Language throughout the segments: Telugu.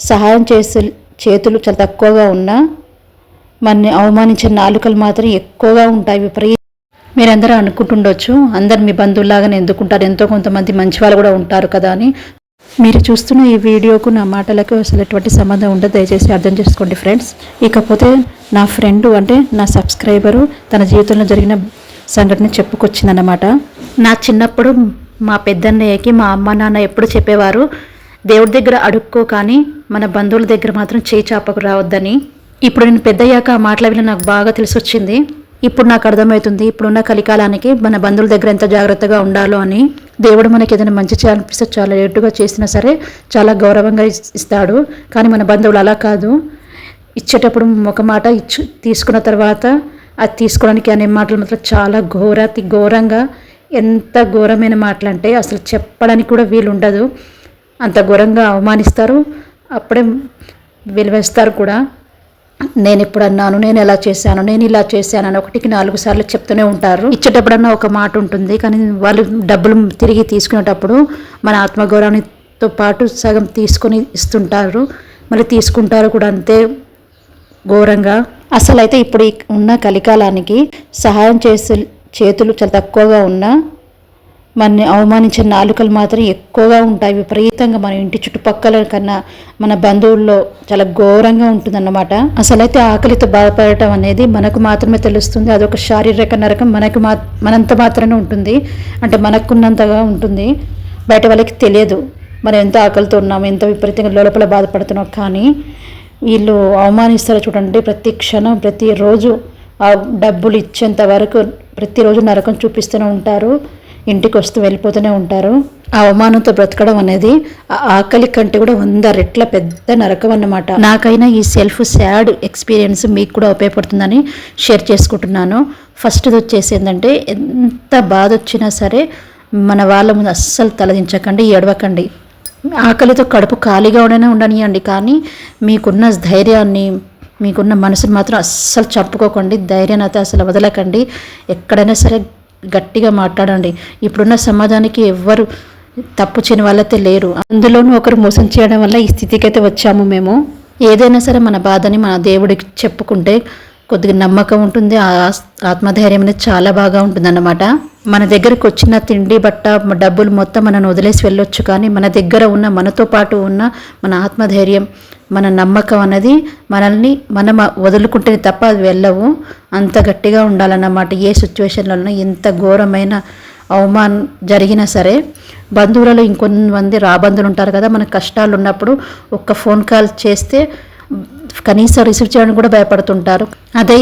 సహాయం చేసే చేతులు చాలా తక్కువగా ఉన్నా మనని అవమానించే నాలుకలు మాత్రం ఎక్కువగా ఉంటాయి. మీరందరూ అనుకుంటుండొచ్చు, అందరు మీ బంధువులాగానే ఎందుకుంటారు, ఎంతో కొంతమంది మంచి వాళ్ళు కూడా ఉంటారు కదా అని. మీరు చూస్తున్న ఈ వీడియోకు నా మాటలకు అసలు ఎటువంటి సంబంధం ఉండదు, దయచేసి అర్థం చేసుకోండి ఫ్రెండ్స్. ఇకపోతే నా ఫ్రెండ్ అంటే నా సబ్స్క్రైబరు తన జీవితంలో జరిగిన సంఘటన చెప్పుకొచ్చిందన్నమాట. నా చిన్నప్పుడు మా పెద్దన్నయ్యకి మా అమ్మ నాన్న ఎప్పుడు చెప్పేవారు, దేవుడి దగ్గర అడుక్కో కానీ మన బంధువుల దగ్గర మాత్రం చేయి చాపకు రావద్దని. ఇప్పుడు నేను పెద్దయ్యాక ఆ మాటల విని నాకు బాగా తెలిసి వచ్చింది. ఇప్పుడు నాకు అర్థమవుతుంది, ఇప్పుడున్న కలికాలానికి మన బంధువుల దగ్గర ఎంత జాగ్రత్తగా ఉండాలో అని. దేవుడు మనకి ఏదైనా మంచి చేయాలనిపిస్తే చాలా లేటుగా చేసినా సరే చాలా గౌరవంగా ఇస్తాడు. కానీ మన బంధువులు అలా కాదు, ఇచ్చేటప్పుడు ఒక మాట తీసుకున్న తర్వాత అది తీసుకోవడానికి అనే మాటలు మాత్రం చాలా ఘోరంగా, ఎంత ఘోరమైన మాటలు అంటే అసలు చెప్పడానికి కూడా వీలు ఉండదు. అంత ఘోరంగా అవమానిస్తారు, అప్పుడే విలువేస్తారు కూడా. నేను ఎప్పుడు అన్నాను, నేను ఎలా చేశాను, నేను ఇలా చేశాను అని 1కి 4 సార్లు చెప్తూనే ఉంటారు. ఇచ్చేటప్పుడన్నా ఒక మాట ఉంటుంది, కానీ వాళ్ళు డబ్బులు తిరిగి తీసుకునేటప్పుడు మన ఆత్మగౌరవానితో పాటు సగం తీసుకొని ఇస్తుంటారు, మళ్ళీ తీసుకుంటారు కూడా అంతే ఘోరంగా. అసలు అయితే ఇప్పుడు ఉన్న కలికాలానికి సహాయం చేసే చేతులు చాలా తక్కువగా ఉన్నా మనని అవమానించే నాలుకలు మాత్రం ఎక్కువగా ఉంటాయి విపరీతంగా. మన ఇంటి చుట్టుపక్కల కన్నా మన బంధువుల్లో చాలా ఘోరంగా ఉంటుందన్నమాట. అసలైతే ఆకలితో బాధపడటం అనేది మనకు మాత్రమే తెలుస్తుంది, అదొక శారీరక నరకం మనంత మాత్రమే ఉంటుంది, అంటే మనకున్నంతగా ఉంటుంది, బయట వాళ్ళకి తెలియదు మనం ఎంత ఆకలితో ఉన్నాము, ఎంత విపరీతంగా లోపల బాధపడుతున్నాం. కానీ వీళ్ళు అవమానిస్తారు చూడండి, ప్రతి క్షణం ప్రతిరోజు ఆ డబ్బులు ఇచ్చేంత వరకు ప్రతిరోజు నరకం చూపిస్తూనే ఉంటారు, ఇంటికి వస్తూ వెళ్ళిపోతూనే ఉంటారు. ఆ అవమానంతో బ్రతకడం అనేది ఆకలి కంటే కూడా 100 రెట్ల పెద్ద నరకం అన్నమాట. నాకైనా ఈ సాడ్ ఎక్స్పీరియన్స్ మీకు కూడా ఉపయోగపడుతుందని షేర్ చేసుకుంటున్నాను. ఫస్ట్ది వచ్చేసి ఏంటంటే, ఎంత బాధ వచ్చినా సరే మన వాళ్ళ ముందు అస్సలు తలదించకండి, ఏడవకండి. ఆకలితో కడుపు ఖాళీగా ఉండనియండి, కానీ మీకున్న ధైర్యాన్ని, మీకున్న మనసుని మాత్రం అస్సలు చంపుకోకండి. ధైర్యాన్ని అయితే అసలు వదలకండి. ఎక్కడైనా సరే గట్టిగా మాట్లాడండి. ఇప్పుడున్న సమాజానికి ఎవ్వరు తప్పు చేయని వాళ్ళైతే లేరు, అందులోనూ ఒకరు మోసం చేయడం వల్ల ఈ స్థితికి అయితే వచ్చాము మేము. ఏదైనా సరే మన బాధని మన దేవుడికి చెప్పుకుంటే కొద్దిగా నమ్మకం ఉంటుంది, ఆత్మధైర్యం అనేది చాలా బాగా ఉంటుంది అన్నమాట. మన దగ్గరకు వచ్చిన తిండి బట్ట డబ్బులు మొత్తం మనను వదిలేసి వెళ్ళొచ్చు, కానీ మన దగ్గర ఉన్న మనతో పాటు ఉన్న మన ఆత్మధైర్యం, మన నమ్మకం అనేది మనం వదులుకుంటేనే తప్ప అది వెళ్ళవు. అంత గట్టిగా ఉండాలన్నమాట. ఏ సిచ్యువేషన్లో ఎంత ఘోరమైన అవమానం జరిగినా సరే. బంధువులలో ఇంకొంతమంది రాబంధువులు ఉంటారు కదా, మన కష్టాలు ఉన్నప్పుడు ఒక్క ఫోన్ కాల్ చేస్తే కనీసం రిసీవ్ చేయడానికి కూడా భయపడుతుంటారు. అదే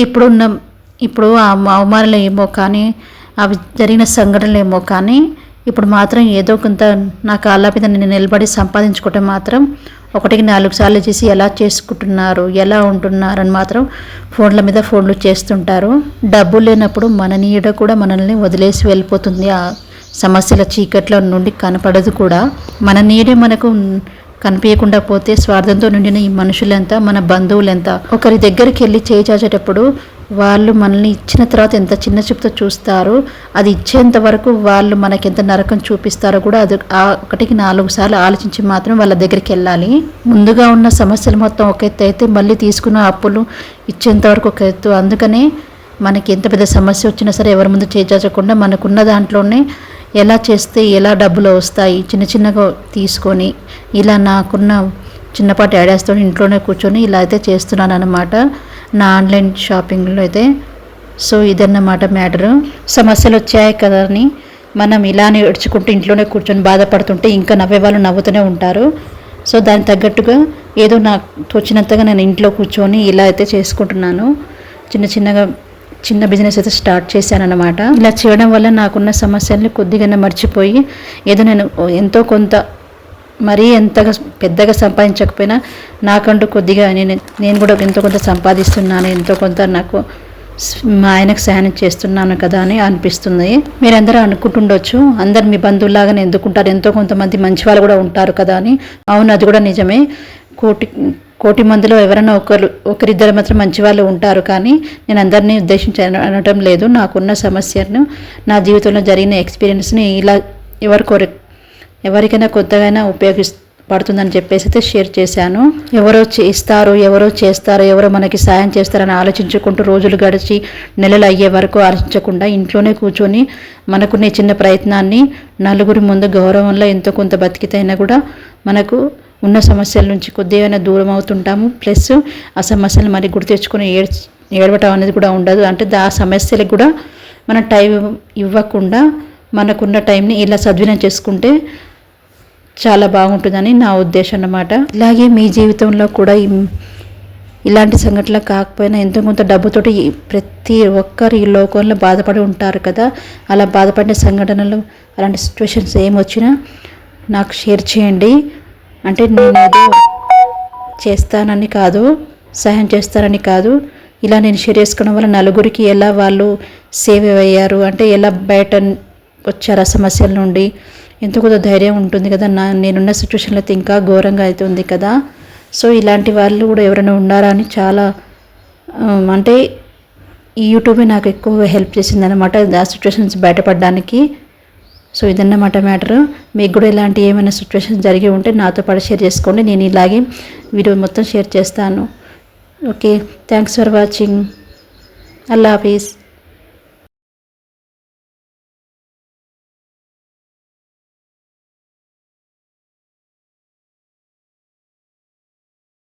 ఇప్పుడు ఆ అవమానాలు ఏమో కానీ, అవి జరిగిన సంఘటనలు ఏమో కానీ, ఇప్పుడు మాత్రం ఏదో కొంత నా కాళ్ళ మీద నేను నిలబడి సంపాదించుకుంటే మాత్రం 1కి 4 సార్లు చేసి ఎలా చేసుకుంటున్నారు, ఎలా ఉంటున్నారు అని మాత్రం ఫోన్ల మీద ఫోన్లు చేస్తుంటారు. డబ్బు లేనప్పుడు మన నీడ కూడా మనల్ని వదిలేసి వెళ్ళిపోతుంది. ఆ సమస్యల చీకట్ల నుండి కనపడదు కూడా. మన నీడే మనకు కనిపించకుండా పోతే స్వార్థంతో నిండిన ఈ మనుషులెంత, మన బంధువులెంత. ఒకరి దగ్గరికి వెళ్ళి చేయి చాచేటప్పుడు వాళ్ళు మనల్ని ఇచ్చిన తర్వాత ఎంత చిన్న చూపుతో చూస్తారు, అది ఇచ్చేంత వరకు వాళ్ళు మనకెంత నరకం చూపిస్తారో కూడా అది 1కి 4 సార్లు ఆలోచించి మాత్రం వాళ్ళ దగ్గరికి వెళ్ళాలి. ముందుగా ఉన్న సమస్యలు మొత్తం ఒక ఎత్తు అయితే, మళ్ళీ తీసుకున్న అప్పులు ఇచ్చేంత వరకు ఒక ఎత్తు. అందుకనే మనకి ఎంత పెద్ద సమస్య వచ్చినా సరే ఎవరి ముందు చేయి చాచకుండా మనకున్న దాంట్లోనే ఎలా చేస్తే ఎలా డబ్బులు వస్తాయి చిన్నగా తీసుకొని, ఇలా నాకున్న చిన్నపాటి ఐడియాస్తో ఇంట్లోనే కూర్చొని ఇలా అయితే చేస్తున్నాను అన్నమాట నా ఆన్లైన్ షాపింగ్లో అయితే. సో ఇదన్నమాట మ్యాటరు. సమస్యలు వచ్చాయి కదా అని మనం ఇలానే ఏడ్చుకుంటూ ఇంట్లోనే కూర్చొని బాధపడుతుంటే ఇంకా నవ్వేవాళ్ళు నవ్వుతూనే ఉంటారు. సో దానికి తగ్గట్టుగా ఏదో నాకు తోచినంతగా నేను ఇంట్లో కూర్చొని ఇలా అయితే చేసుకుంటున్నాను. చిన్న బిజినెస్ అయితే స్టార్ట్ చేశానన్నమాట. ఇలా చేయడం వల్ల నాకున్న సమస్యల్ని కొద్దిగానే మర్చిపోయి, ఏదో నేను ఎంతో కొంత, మరీ ఎంతగా పెద్దగా సంపాదించకపోయినా నాకంటూ కొద్దిగా నేను కూడా ఎంతో కొంత సంపాదిస్తున్నాను, ఎంతో కొంత నాకు మా ఆయనకు సహాయం చేస్తున్నాను కదా అని అనిపిస్తుంది. మీరందరూ అనుకుంటుండొచ్చు, అందరు మీ బంధువులాగానే ఎందుకుంటారు, ఎంతో కొంతమంది మంచి వాళ్ళు కూడా ఉంటారు కదా అని. అవును, అది కూడా నిజమే. కోటి మందిలో ఎవరైనా ఒకరిద్దరు మాత్రం మంచి వాళ్ళు ఉంటారు, కానీ నేను అందరినీ ఉద్దేశించి అనటం లేదు. నాకున్న సమస్యను, నా జీవితంలో జరిగిన ఎక్స్పీరియన్స్ని ఇలా ఎవరికైనా కొత్తగా పడుతుందని చెప్పేసి అయితే షేర్ చేశాను. ఎవరో చేస్తారో ఎవరో మనకి సాయం చేస్తారని ఆలోచించుకుంటూ రోజులు గడిచి నెలలు అయ్యే వరకు ఆలోచించకుండా ఇంట్లోనే కూర్చొని మనకునే చిన్న ప్రయత్నాన్ని నలుగురి ముందు గౌరవంలో ఎంతో కొంత బతికితేనా కూడా మనకు ఉన్న సమస్యల నుంచి కొద్దిగా దూరం అవుతుంటాము. ప్లస్ ఆ సమస్యలు మరి గుర్తు తెచ్చుకొని ఏడవటం అనేది కూడా ఉండదు. అంటే ఆ సమస్యలకు కూడా మన టైం ఇవ్వకుండా మనకున్న టైంని ఇలా సద్వినియోగం చేసుకుంటే చాలా బాగుంటుందని నా ఉద్దేశం అన్నమాట. ఇలాగే మీ జీవితంలో కూడా ఇలాంటి సంఘటనలు కాకపోయినా ఎంతో కొంత డబ్బుతోటి ప్రతి ఒక్కరు ఈ లోకంలో బాధపడి ఉంటారు కదా. అలా బాధపడిన సంఘటనలు అలాంటి సిచ్యువేషన్స్ ఏమొచ్చినా నాకు షేర్ చేయండి. అంటే నేను ఏదో చేస్తానని కాదు, సహాయం చేస్తానని కాదు, ఇలా నేను షేర్ చేసుకోవడం వల్ల నలుగురికి ఎలా వాళ్ళు సేవ్ అయ్యారు, అంటే ఎలా బయట వచ్చారు ఆ సమస్యల నుండి, ఎంతో కొంత ధైర్యం ఉంటుంది కదా. నేనున్న సిచ్యువేషన్లో అయితే ఇంకా ఘోరంగా అవుతుంది కదా. సో ఇలాంటి వాళ్ళు కూడా ఎవరైనా ఉన్నారా అని చాలా అంటే ఈ యూట్యూబే నాకు ఎక్కువగా హెల్ప్ చేసింది అనమాట ఆ సిచ్యువేషన్స్ బయటపడడానికి. సో ఇదన్నమాట మ్యాటర్. మీకు కూడా ఇలాంటి ఏమైనా సిచ్యువేషన్ జరిగి ఉంటే నాతో పాటు షేర్ చేసుకోండి. నేను ఇలాగే వీడియో మొత్తం షేర్ చేస్తాను. Okay, thanks for watching. Allah Hafeez.